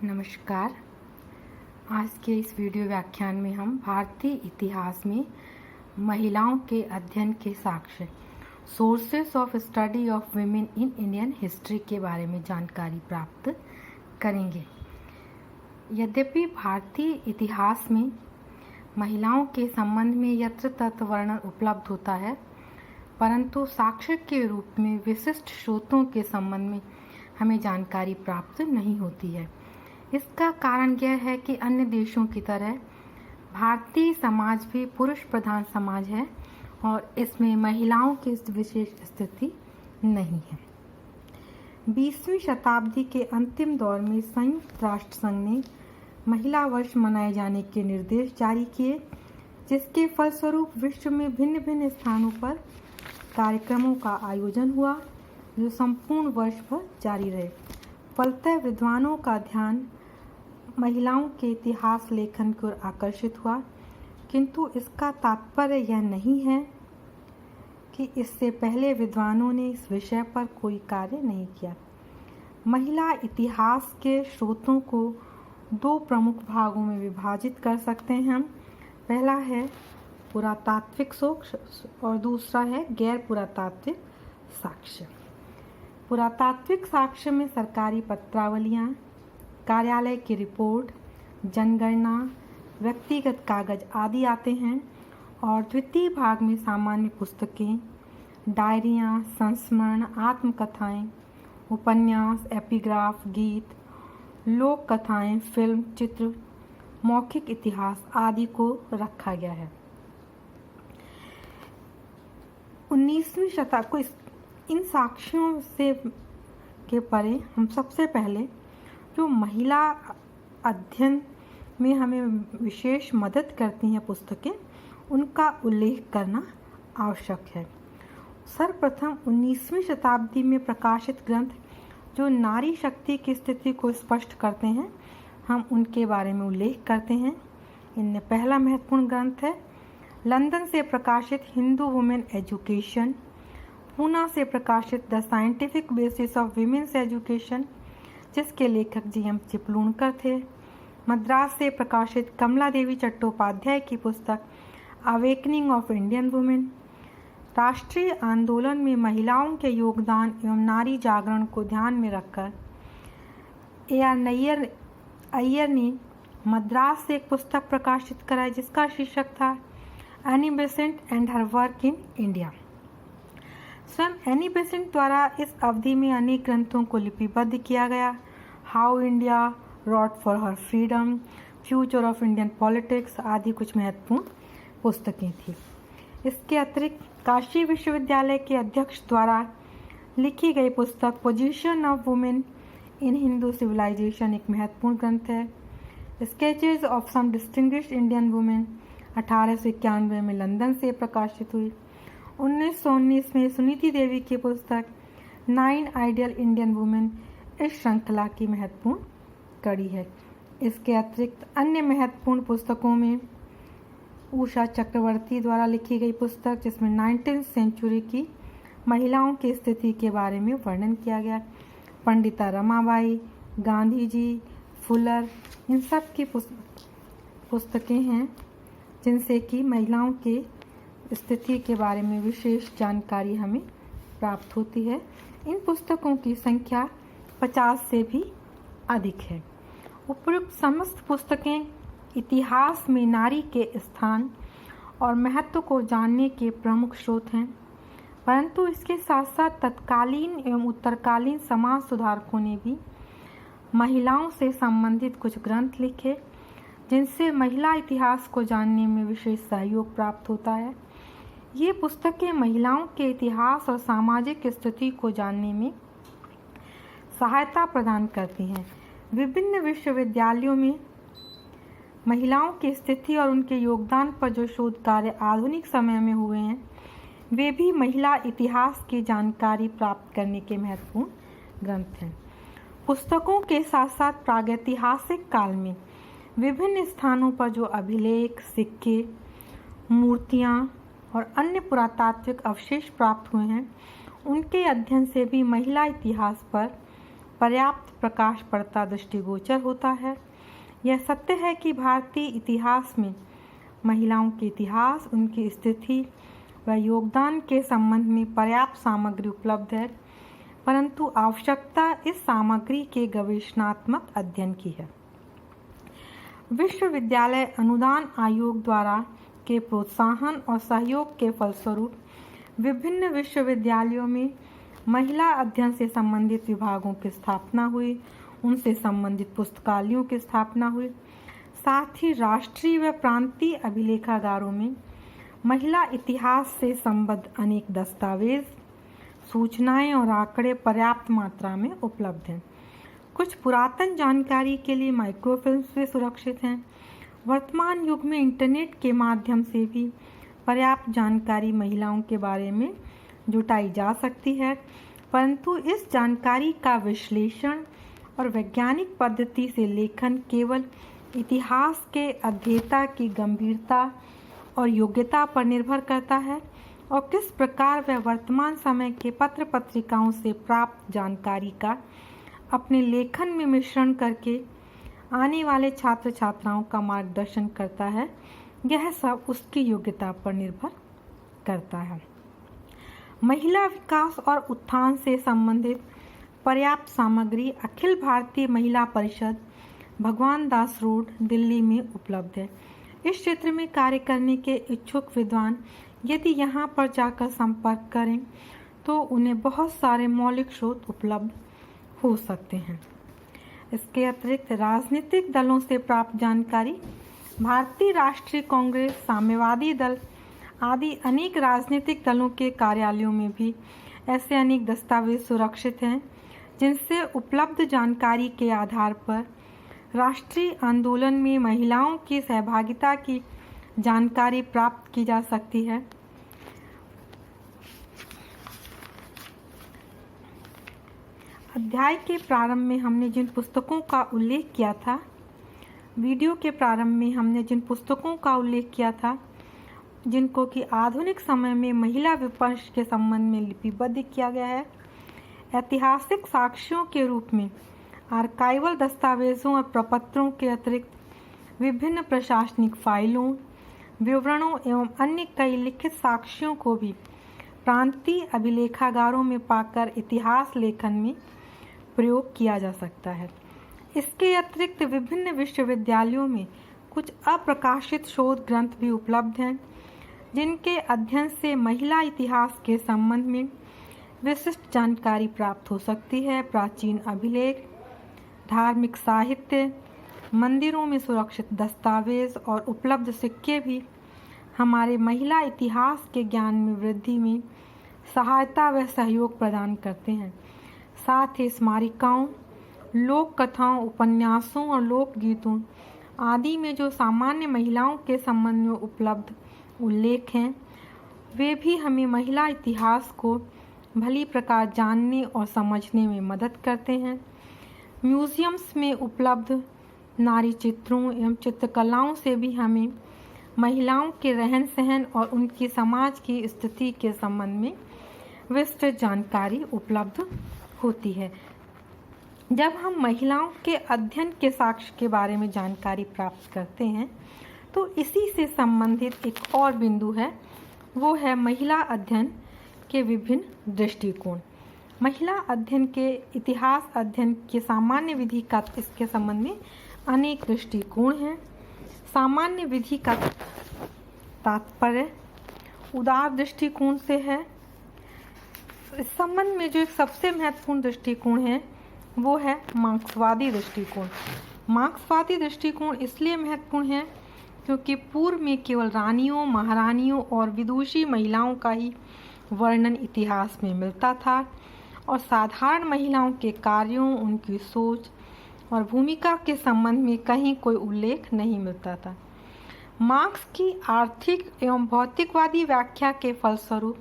नमस्कार। आज के इस वीडियो व्याख्यान में हम भारतीय इतिहास में महिलाओं के अध्ययन के साक्ष्य sources of study of women in Indian history के बारे में जानकारी प्राप्त करेंगे। यद्यपि भारतीय इतिहास में महिलाओं के संबंध में यत्र तत्र वर्णन उपलब्ध होता है, परंतु साक्ष्य के रूप में विशिष्ट स्रोतों के संबंध में हमें जानकारी प्राप्त नहीं होती है। इसका कारण यह है कि अन्य देशों की तरह भारतीय समाज भी पुरुष प्रधान समाज है और इसमें महिलाओं की विशेष स्थिति नहीं है। 20वीं शताब्दी के अंतिम दौर में संयुक्त राष्ट्र संघ ने महिला वर्ष मनाए जाने के निर्देश जारी किए, जिसके फलस्वरूप विश्व में भिन्न भिन्न स्थानों पर कार्यक्रमों का आयोजन हुआ जो संपूर्ण वर्ष भर जारी रहे। फलतः विद्वानों का ध्यान महिलाओं के इतिहास लेखन की ओर आकर्षित हुआ, किंतु इसका तात्पर्य यह नहीं है कि इससे पहले विद्वानों ने इस विषय पर कोई कार्य नहीं किया। महिला इतिहास के स्रोतों को दो प्रमुख भागों में विभाजित कर सकते हैं हम। पहला है पुरातात्विक साक्ष्य और दूसरा है गैर पुरातात्विक साक्ष्य। पुरातात्विक साक्ष्य में सरकारी पत्रावलियां, कार्यालय की रिपोर्ट, जनगणना, व्यक्तिगत कागज आदि आते हैं और द्वितीय भाग में सामान्य पुस्तकें, डायरियां, संस्मरण, आत्मकथाएं, उपन्यास, एपिग्राफ, गीत, लोक कथाएं, फिल्म, चित्र, मौखिक इतिहास आदि को रखा गया है। 19वीं शताब्दी को इन साक्ष्यों से के परे हम सबसे पहले जो महिला अध्ययन में हमें विशेष मदद करती हैं पुस्तकें, उनका उल्लेख करना आवश्यक है। सर्वप्रथम 19वीं शताब्दी में प्रकाशित ग्रंथ जो नारी शक्ति की स्थिति को स्पष्ट करते हैं, हम उनके बारे में उल्लेख करते हैं। इनमें पहला महत्वपूर्ण ग्रंथ है लंदन से प्रकाशित हिंदू वुमेन एजुकेशन, पूना से प्रकाशित the scientific basis of women's education, जिसके लेखक GM चिपलूणकर थे। मद्रास से प्रकाशित कमला देवी चट्टोपाध्याय की पुस्तक अवेकनिंग ऑफ इंडियन वुमेन। राष्ट्रीय आंदोलन में महिलाओं के योगदान एवं नारी जागरण को ध्यान में रखकर AR अय्यर ने मद्रास से एक पुस्तक प्रकाशित कराई जिसका शीर्षक था Annie Besant and her work in India. स्वयं एनी बेसेंट द्वारा इस अवधि में अनेक ग्रंथों को लिपिबद्ध किया गया। How India wrote for her freedom, future of Indian politics आदि कुछ महत्वपूर्ण पुस्तकें थी। इसके अतिरिक्त काशी विश्वविद्यालय के अध्यक्ष द्वारा लिखी गई पुस्तक position of women in Hindu civilization एक महत्वपूर्ण ग्रंथ है। Sketches of some distinguished Indian women 1891 में लंदन से प्रकाशित हुई। 1919 में सुनीति देवी की पुस्तक 9 आइडियल इंडियन वुमेन इस श्रृंखला की महत्वपूर्ण कड़ी है। इसके अतिरिक्त अन्य महत्वपूर्ण पुस्तकों में उषा चक्रवर्ती द्वारा लिखी गई पुस्तक जिसमें 19वीं सेंचुरी की महिलाओं की स्थिति के बारे में वर्णन किया गया, पंडिता रमाबाई, गांधी जी, फुलर, इन सब की पुस्तकें हैं जिनसे कि महिलाओं के स्थिति के बारे में विशेष जानकारी हमें प्राप्त होती है। इन पुस्तकों की संख्या 50 से भी अधिक है। उपयुक्त समस्त पुस्तकें इतिहास में नारी के स्थान और महत्व को जानने के प्रमुख स्रोत हैं, परंतु इसके साथ साथ तत्कालीन एवं उत्तरकालीन समाज सुधारकों ने भी महिलाओं से संबंधित कुछ ग्रंथ लिखे जिनसे महिला इतिहास को जानने में विशेष सहयोग प्राप्त होता है। ये पुस्तकें महिलाओं के इतिहास और सामाजिक स्थिति को जानने में सहायता प्रदान करती हैं। विभिन्न विश्वविद्यालयों में महिलाओं की स्थिति और उनके योगदान पर जो शोध कार्य आधुनिक समय में हुए हैं, वे भी महिला इतिहास की जानकारी प्राप्त करने के महत्वपूर्ण ग्रंथ हैं। पुस्तकों के साथ साथ प्रागैतिहासिक काल में विभिन्न स्थानों पर जो अभिलेख, सिक्के, मूर्तियाँ और अन्य पुरातात्विक अवशेष प्राप्त हुए हैं, उनके अध्ययन से भी महिला इतिहास पर पर्याप्त प्रकाश पड़ता दृष्टिगोचर होता है। यह सत्य है कि भारतीय इतिहास में महिलाओं के इतिहास, उनकी स्थिति व योगदान के संबंध में पर्याप्त सामग्री उपलब्ध है, परंतु आवश्यकता इस सामग्री के गवेषणात्मक अध्ययन की है। विश्वविद्यालय अनुदान आयोग द्वारा के प्रोत्साहन और सहयोग के फलस्वरूप विभिन्न विश्वविद्यालयों में महिला अध्ययन से संबंधित विभागों की स्थापना हुई, उनसे संबंधित पुस्तकालयों की स्थापना हुई। साथ ही राष्ट्रीय व प्रांतीय अभिलेखागारों में महिला इतिहास से संबद्ध अनेक दस्तावेज, सूचनाएं और आंकड़े पर्याप्त मात्रा में उपलब्ध हैं। कुछ पुरातन जानकारी के लिए माइक्रोफिल्म से सुरक्षित हैं। वर्तमान युग में इंटरनेट के माध्यम से भी पर्याप्त जानकारी महिलाओं के बारे में जुटाई जा सकती है, परंतु इस जानकारी का विश्लेषण और वैज्ञानिक पद्धति से लेखन केवल इतिहास के अध्येता की गंभीरता और योग्यता पर निर्भर करता है और किस प्रकार वह वर्तमान समय के पत्र पत्रिकाओं से प्राप्त जानकारी का अपने लेखन में मिश्रण करके आने वाले छात्र छात्राओं का मार्गदर्शन करता है, यह सब उसकी योग्यता पर निर्भर करता है। महिला विकास और उत्थान से संबंधित पर्याप्त सामग्री अखिल भारतीय महिला परिषद, भगवान दास रोड, दिल्ली में उपलब्ध है। इस क्षेत्र में कार्य करने के इच्छुक विद्वान यदि यहाँ पर जाकर संपर्क करें तो उन्हें बहुत सारे मौलिक स्रोत उपलब्ध हो सकते हैं। इसके अतिरिक्त राजनीतिक दलों से प्राप्त जानकारी, भारतीय राष्ट्रीय कांग्रेस, साम्यवादी दल आदि अनेक राजनीतिक दलों के कार्यालयों में भी ऐसे अनेक दस्तावेज सुरक्षित हैं जिनसे उपलब्ध जानकारी के आधार पर राष्ट्रीय आंदोलन में महिलाओं की सहभागिता की जानकारी प्राप्त की जा सकती है। अध्याय के प्रारंभ में हमने जिन पुस्तकों का उल्लेख किया था, वीडियो के प्रारंभ में हमने जिन पुस्तकों का उल्लेख किया था, जिनको कि आधुनिक समय में महिला विपक्ष के संबंध में लिपिबद्ध किया गया है, ऐतिहासिक साक्ष्यों के रूप में आर्काइवल दस्तावेजों और प्रपत्रों के अतिरिक्त विभिन्न प्रशासनिक फाइलों, विवरणों एवं अन्य कई लिखित साक्ष्यों को भी प्रांतीय अभिलेखागारों में पाकर इतिहास लेखन में प्रयोग किया जा सकता है। इसके अतिरिक्त विभिन्न विश्वविद्यालयों में कुछ अप्रकाशित शोध ग्रंथ भी उपलब्ध हैं जिनके अध्ययन से महिला इतिहास के संबंध में विशिष्ट जानकारी प्राप्त हो सकती है। प्राचीन अभिलेख, धार्मिक साहित्य, मंदिरों में सुरक्षित दस्तावेज और उपलब्ध सिक्के भी हमारे महिला इतिहास के ज्ञान में वृद्धि में सहायता व सहयोग प्रदान करते हैं। साथ ही स्मारिकाओं, लोक कथाओं, उपन्यासों और लोकगीतों आदि में जो सामान्य महिलाओं के संबंध में उपलब्ध उल्लेख हैं, वे भी हमें महिला इतिहास को भली प्रकार जानने और समझने में मदद करते हैं। म्यूजियम्स में उपलब्ध नारी चित्रों एवं चित्रकलाओं से भी हमें महिलाओं के रहन सहन और उनकी समाज की स्थिति के संबंध में विस्तृत जानकारी उपलब्ध होती है। जब हम महिलाओं के अध्ययन के साक्ष्य के बारे में जानकारी प्राप्त करते हैं तो इसी से संबंधित एक और बिंदु है, वो है महिला अध्ययन के विभिन्न दृष्टिकोण। महिला अध्ययन के इतिहास अध्ययन के सामान्य विधि का इसके संबंध में अनेक दृष्टिकोण हैं। सामान्य विधि का तात्पर्य उदार दृष्टिकोण से है। इस संबंध में जो एक सबसे महत्वपूर्ण दृष्टिकोण है वो है मार्क्सवादी दृष्टिकोण। मार्क्सवादी दृष्टिकोण इसलिए महत्वपूर्ण है क्योंकि पूर्व में केवल रानियों, महारानियों और विदुषी महिलाओं का ही वर्णन इतिहास में मिलता था और साधारण महिलाओं के कार्यों, उनकी सोच और भूमिका के संबंध में कहीं कोई उल्लेख नहीं मिलता था। मार्क्स की आर्थिक एवं भौतिकवादी व्याख्या के फलस्वरूप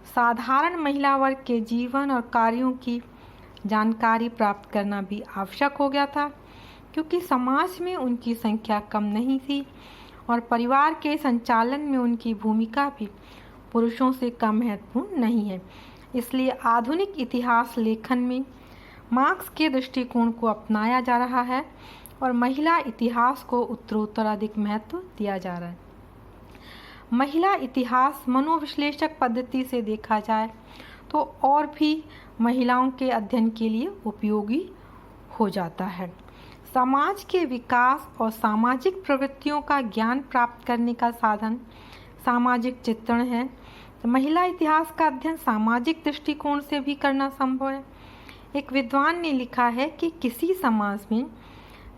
साधारण महिला वर्ग के जीवन और कार्यों की जानकारी प्राप्त करना भी आवश्यक हो गया था, क्योंकि समाज में उनकी संख्या कम नहीं थी और परिवार के संचालन में उनकी भूमिका भी पुरुषों से कम महत्वपूर्ण नहीं है। इसलिए आधुनिक इतिहास लेखन में मार्क्स के दृष्टिकोण को अपनाया जा रहा है और महिला इतिहास को उत्तरोत्तर अधिक महत्व दिया जा रहा है। महिला इतिहास मनोविश्लेषक पद्धति से देखा जाए तो और भी महिलाओं के अध्ययन के लिए उपयोगी हो जाता है। समाज के विकास और सामाजिक प्रवृत्तियों का ज्ञान प्राप्त करने का साधन सामाजिक चित्रण है। महिला इतिहास का अध्ययन सामाजिक दृष्टिकोण से भी करना संभव है। एक विद्वान ने लिखा है कि किसी समाज में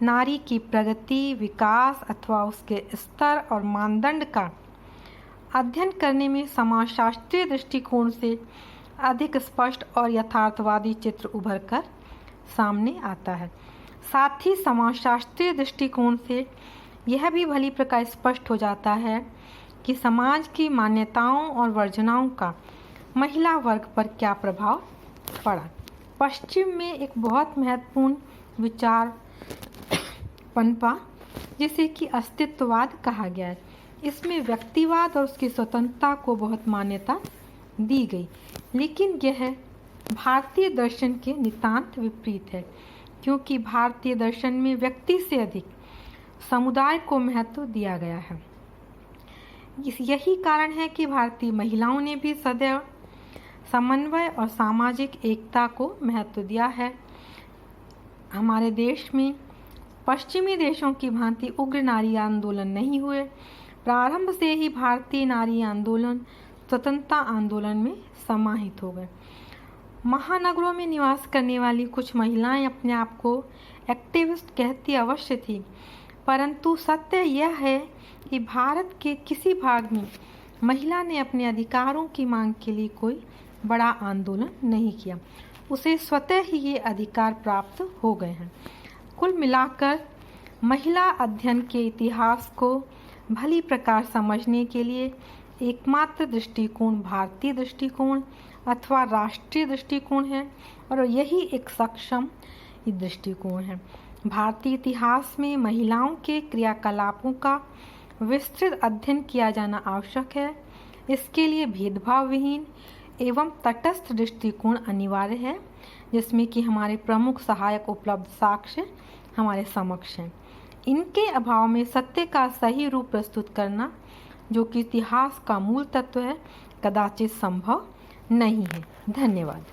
नारी की प्रगति, विकास अथवा उसके स्तर और मानदंड का अध्ययन करने में समाजशास्त्रीय दृष्टिकोण से अधिक स्पष्ट और यथार्थवादी चित्र उभर कर सामने आता है। साथ ही समाजशास्त्रीय दृष्टिकोण से यह भी भली प्रकार स्पष्ट हो जाता है कि समाज की मान्यताओं और वर्जनाओं का महिला वर्ग पर क्या प्रभाव पड़ा। पश्चिम में एक बहुत महत्वपूर्ण विचार पनपा जिसे कि अस्तित्ववाद कहा गया है। इसमें व्यक्तिवाद और उसकी स्वतंत्रता को बहुत मान्यता दी गई, लेकिन यह भारतीय दर्शन के नितांत विपरीत है, क्योंकि भारतीय दर्शन में व्यक्ति से अधिक समुदाय को महत्व दिया गया है। यही कारण है कि भारतीय महिलाओं ने भी सदैव समन्वय और सामाजिक एकता को महत्व दिया है। हमारे देश में पश्चिमी देशों की भांति उग्र नारी आंदोलन नहीं हुए। प्रारंभ से ही भारतीय नारी आंदोलन स्वतंत्रता आंदोलन में समाहित हो गए। महानगरों में निवास करने वाली कुछ महिलाएं अपने आप को एक्टिविस्ट कहती अवश्य थी, परंतु सत्य यह है कि भारत के किसी भाग में महिला ने अपने अधिकारों की मांग के लिए कोई बड़ा आंदोलन नहीं किया। उसे स्वतः ही ये अधिकार प्राप्त हो गए हैं। कुल मिलाकर महिला अध्ययन के इतिहास को भली प्रकार समझने के लिए एकमात्र दृष्टिकोण भारतीय दृष्टिकोण अथवा राष्ट्रीय दृष्टिकोण है और यही एक सक्षम दृष्टिकोण है। भारतीय इतिहास में महिलाओं के क्रियाकलापों का विस्तृत अध्ययन किया जाना आवश्यक है। इसके लिए भेदभाव विहीन एवं तटस्थ दृष्टिकोण अनिवार्य है, जिसमें कि हमारे प्रमुख सहायक उपलब्ध साक्ष्य हमारे समक्ष हैं। इनके अभाव में सत्य का सही रूप प्रस्तुत करना, जो कि इतिहास का मूल तत्व है, कदाचित संभव नहीं है। धन्यवाद।